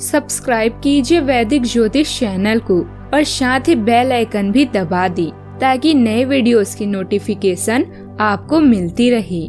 Subscribe कीजिए वैदिक ज्योतिष चैनल को और साथ ही बेल आइकन भी दबा दी ताकि नए वीडियोस की नोटिफिकेशन आपको मिलती रहे।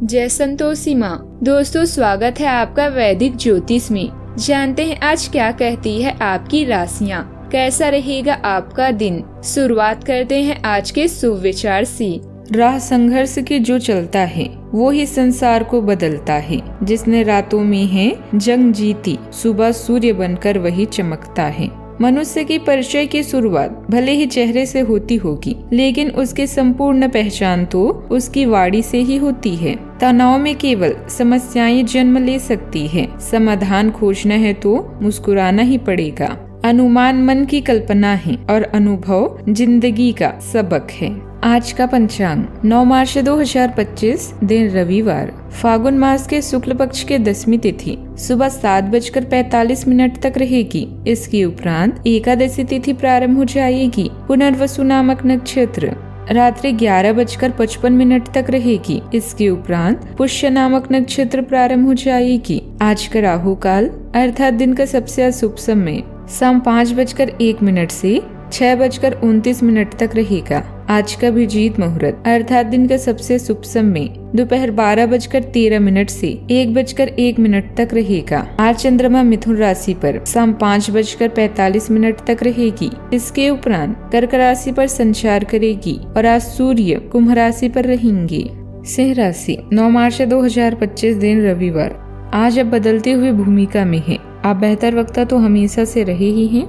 जय संतोषी माँ। दोस्तों, स्वागत है आपका वैदिक ज्योतिष में। जानते हैं आज क्या कहती है आपकी राशियाँ, कैसा रहेगा आपका दिन। शुरुआत करते हैं आज के शुभ विचार से। राह संघर्ष की जो चलता है वो ही संसार को बदलता है। जिसने रातों में है जंग जीती, सुबह सूर्य बनकर वही चमकता है। मनुष्य की परिचय की शुरुआत भले ही चेहरे से होती होगी, लेकिन उसकी संपूर्ण पहचान तो उसकी वाणी से ही होती है। तनाव में केवल समस्याएं जन्म ले सकती है। समाधान खोजना है तो मुस्कुराना ही पड़ेगा। अनुमान मन की कल्पना है और अनुभव जिंदगी का सबक है। आज का पंचांग 9 मार्च 2025, दिन रविवार, फागुन मास के शुक्ल पक्ष के 10वीं तिथि सुबह 7:45 तक रहेगी। इसके उपरांत एकादशी तिथि प्रारंभ हो जाएगी। पुनर्वसु नामक नक्षत्र रात्रि 11:55 तक रहेगी। इसके उपरांत पुष्य नामक नक्षत्र प्रारंभ हो जाएगी। आज का राहु काल अर्थात दिन का सबसे अशुभ समय शाम 5:01 से 6:29 तक रहेगा। आज का अभिजीत मुहूर्त अर्थात दिन का सबसे शुभ समय दोपहर 12:13 से 1:01 तक रहेगा। आज चंद्रमा मिथुन राशि पर शाम 5:45 तक रहेगी। इसके उपरांत कर्क राशि पर संचार करेगी और आज सूर्य कुंभ राशि पर रहेंगे। सिंह राशि 9 मार्च 2025, दिन रविवार, आज अब बदलती हुई भूमिका में है। आप बेहतर वक्ता तो हमेशा से रहे ही हैं,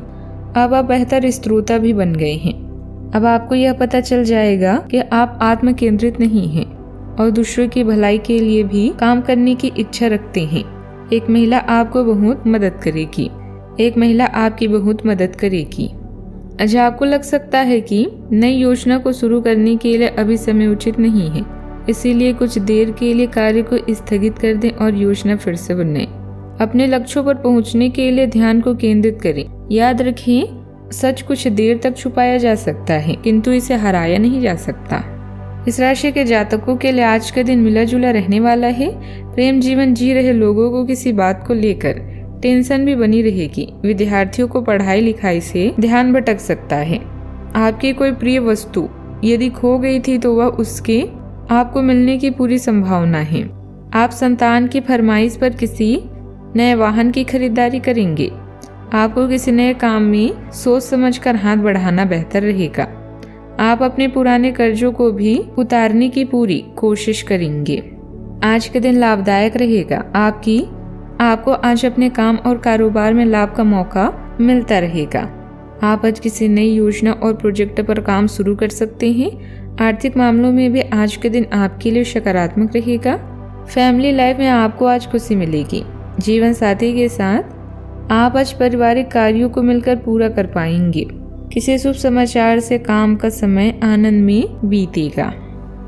अब आप बेहतर श्रोता भी बन गए हैं। अब आपको यह पता चल जाएगा कि आप आत्म केंद्रित नहीं हैं और दूसरों की भलाई के लिए भी काम करने की इच्छा रखते हैं। एक महिला आपको बहुत मदद करेगी। एक महिला आपकी बहुत मदद करेगी। आज आपको लग सकता है कि नई योजना को शुरू करने के लिए अभी समय उचित नहीं है, इसीलिए कुछ देर के लिए कार्य को स्थगित कर दें और योजना फिर से बनाएं। अपने लक्ष्यों पर पहुंचने के लिए ध्यान को केंद्रित करें। याद रखें, सच कुछ देर तक छुपाया जा सकता है किंतु इसे हराया नहीं जा सकता। इस राशि के जातकों के लिए आज का दिन मिला जुला रहने वाला है। प्रेम जीवन जी रहे लोगों को किसी बात को लेकर टेंशन भी बनी रहेगी। विद्यार्थियों को पढ़ाई लिखाई से ध्यान भटक सकता है। आपकी कोई प्रिय वस्तु यदि खो गई थी तो वह उसके आपको मिलने की पूरी संभावना है। आप संतान की फरमाइश पर किसी नए वाहन की खरीदारी करेंगे। आपको किसी नए काम में सोच समझकर हाथ बढ़ाना बेहतर रहेगा। आप अपने पुराने कर्जों को भी उतारने की पूरी कोशिश करेंगे। आज का दिन लाभदायक रहेगा। आपको आज अपने काम और कारोबार में लाभ का मौका मिलता रहेगा। आप आज किसी नई योजना और प्रोजेक्ट पर काम शुरू कर सकते हैं। आर्थिक मामलों में भी आज के दिन आपके लिए सकारात्मक रहेगा। फैमिली लाइफ में आपको आज खुशी मिलेगी। जीवन साथी के साथ आप आज पारिवारिक कार्यों को मिलकर पूरा कर पाएंगे। किसी शुभ समाचार से काम का समय आनंद में बीतेगा।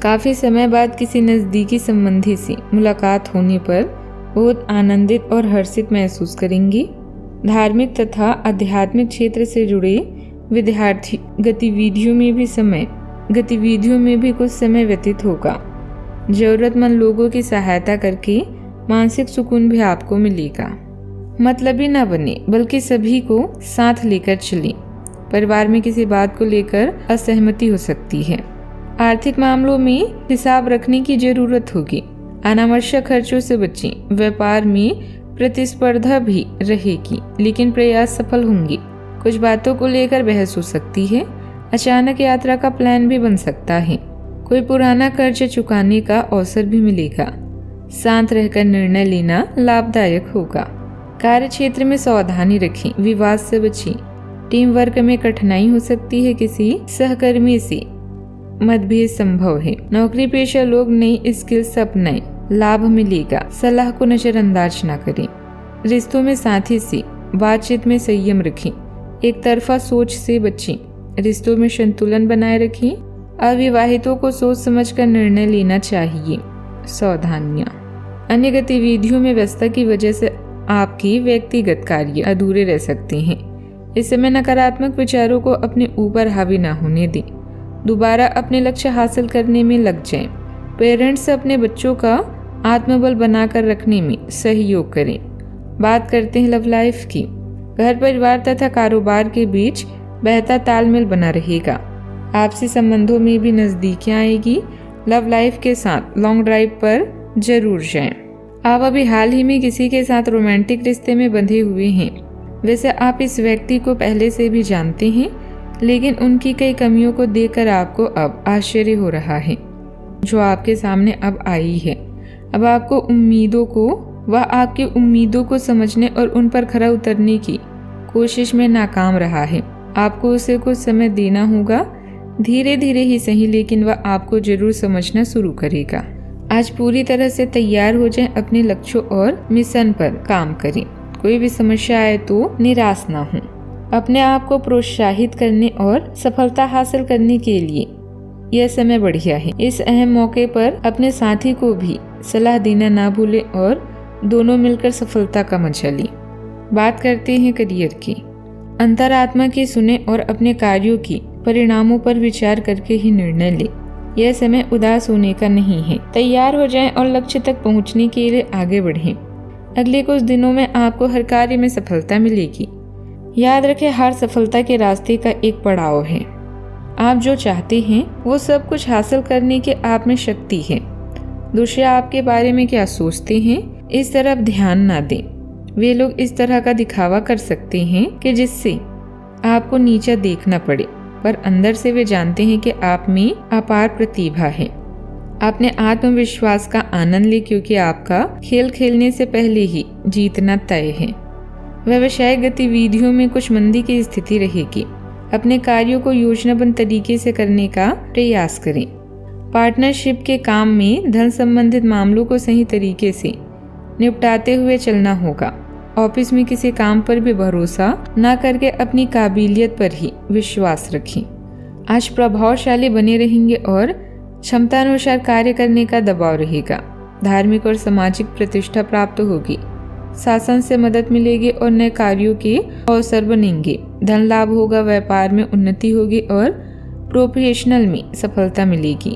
काफी समय बाद किसी नजदीकी संबंधी से मुलाकात होने पर बहुत आनंदित और हर्षित महसूस करेंगे। धार्मिक तथा आध्यात्मिक क्षेत्र से जुड़े विद्यार्थी गतिविधियों में भी कुछ समय व्यतीत होगा। जरूरतमंद लोगों की सहायता करके मानसिक सुकून भी आपको मिलेगा। मतलबी न बने बल्कि सभी को साथ लेकर चलें। परिवार में किसी बात को लेकर असहमति हो सकती है। आर्थिक मामलों में हिसाब रखने की जरूरत होगी। अनावश्यक खर्चों से बचें। व्यापार में प्रतिस्पर्धा भी रहेगी, लेकिन प्रयास सफल होंगे। कुछ बातों को लेकर बहस हो सकती है। अचानक यात्रा का प्लान भी बन सकता है। कोई पुराना कर्ज चुकाने का अवसर भी मिलेगा। शांत रहकर निर्णय लेना लाभदायक होगा। कार्य क्षेत्र में सावधानी रखें। विवाद से बचें। टीम वर्क में कठिनाई हो सकती है। किसी सहकर्मी से मतभेद संभव है। नौकरी पेशा लोग नई स्किल्स अपनाएं, लाभ मिलेगा। सलाह को नजरअंदाज न करें। रिश्तों में साथी से बातचीत में संयम रखें। एक तरफा सोच से बचें। रिश्तों में संतुलन बनाए रखें। अविवाहितों को सोच समझकर निर्णय लेना चाहिए। सावधानियां। अन्य गतिविधियों में व्यस्तता की वजह से आपकी व्यक्तिगत कार्य अधूरे रह सकते हैं। इस समय नकारात्मक विचारों को अपने ऊपर हावी न होने दें। दोबारा अपने लक्ष्य हासिल करने में लग जाएं। पेरेंट्स अपने बच्चों का आत्मबल बनाकर रखने में सहयोग करें। बात करते हैं लव लाइफ की। घर परिवार तथा कारोबार के बीच बेहतर तालमेल बना रहेगा। आपसी संबंधों में भी नजदीकियां आएगी। लव लाइफ के साथ लॉन्ग ड्राइव पर जरूर जाएं। आप अभी हाल ही में किसी के साथ रोमांटिक रिश्ते में बंधे हुए हैं। वैसे आप इस व्यक्ति को पहले से भी जानते हैं, लेकिन उनकी कई कमियों को देखकर आपको अब आश्चर्य हो रहा है जो आपके सामने अब आई है। अब आपकी उम्मीदों को समझने और उन पर खरा उतरने की कोशिश में नाकाम रहा है। आपको उसे कुछ समय देना होगा, धीरे धीरे ही सही, लेकिन वह आपको जरूर समझना शुरू करेगा। आज पूरी तरह से तैयार हो जाएं, अपने लक्ष्यों और मिशन पर काम करें। कोई भी समस्या आए तो निराश ना हो। अपने आप को प्रोत्साहित करने और सफलता हासिल करने के लिए यह समय बढ़िया है। इस अहम मौके पर अपने साथी को भी सलाह देना ना भूलें और दोनों मिलकर सफलता का मजा लें। बात करते हैं करियर की। अंतरात्मा की सुने और अपने कार्यों की परिणामों पर विचार करके ही निर्णय ले। यह समय उदास होने का नहीं है। तैयार हो जाएं और लक्ष्य तक पहुंचने के लिए आगे बढ़ें। अगले कुछ दिनों में आपको हर कार्य में सफलता मिलेगी। याद रखें, हर सफलता के रास्ते का एक पड़ाव है। आप जो चाहते हैं वो सब कुछ हासिल करने की आप में शक्ति है। दूसरे आपके बारे में क्या सोचते हैं, इस तरफ ध्यान ना दें। वे लोग इस तरह का दिखावा कर सकते हैं कि जिससे आपको नीचा देखना पड़े, पर अंदर से वे जानते हैं कि आप में अपार प्रतिभा है। अपने आत्मविश्वास का आनंद ले, क्योंकि आपका खेल खेलने से पहले ही जीतना तय है। व्यवसायिक गतिविधियों में कुछ मंदी की स्थिति रहेगी। अपने कार्यों को योजनाबद्ध तरीके से करने का प्रयास करें। पार्टनरशिप के काम में धन संबंधित मामलों को सही तरीके से निपटाते हुए चलना होगा। ऑफिस में किसी काम पर भी भरोसा न करके अपनी काबिलियत पर ही विश्वास रखें। आज प्रभावशाली बने रहेंगे और क्षमतानुसार कार्य करने का दबाव रहेगा। धार्मिक और सामाजिक प्रतिष्ठा प्राप्त होगी। शासन से मदद मिलेगी और नए कार्यों के अवसर बनेंगे। धन लाभ होगा, व्यापार में उन्नति होगी और प्रोफेशनल में सफलता मिलेगी।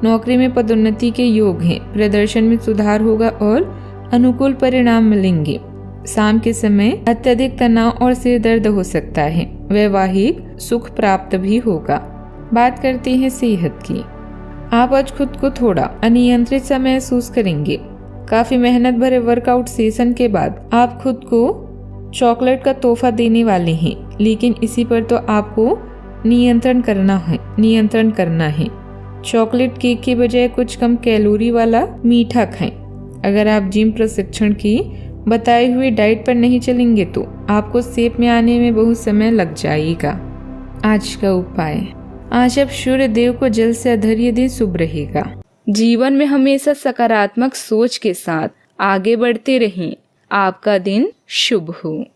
नौकरी में पदोन्नति के योग हैं। प्रदर्शन में सुधार होगा और अनुकूल परिणाम मिलेंगे। शाम के समय अत्यधिक तनाव और सिर दर्द हो सकता है। वैवाहिक सुख प्राप्त भी होगा। बात करते हैं सेहत की। आप आज खुद को थोड़ा अनियंत्रित सा महसूस करेंगे। काफी मेहनत भरे वर्कआउट सेशन के बाद आप खुद को चॉकलेट का तोहफा देने वाले हैं, लेकिन इसी पर तो आपको नियंत्रण करना है। चॉकलेट केक के बजाय कुछ कम कैलोरी वाला मीठा खाएं। अगर आप जिम प्रशिक्षण की बताई हुई डाइट पर नहीं चलेंगे तो आपको शेप में आने में बहुत समय लग जाएगा। आज का उपाय, आज आप सूर्य देव को जल से अर्घ्य दें, शुभ रहेगा। जीवन में हमेशा सकारात्मक सोच के साथ आगे बढ़ते रहें। आपका दिन शुभ हो।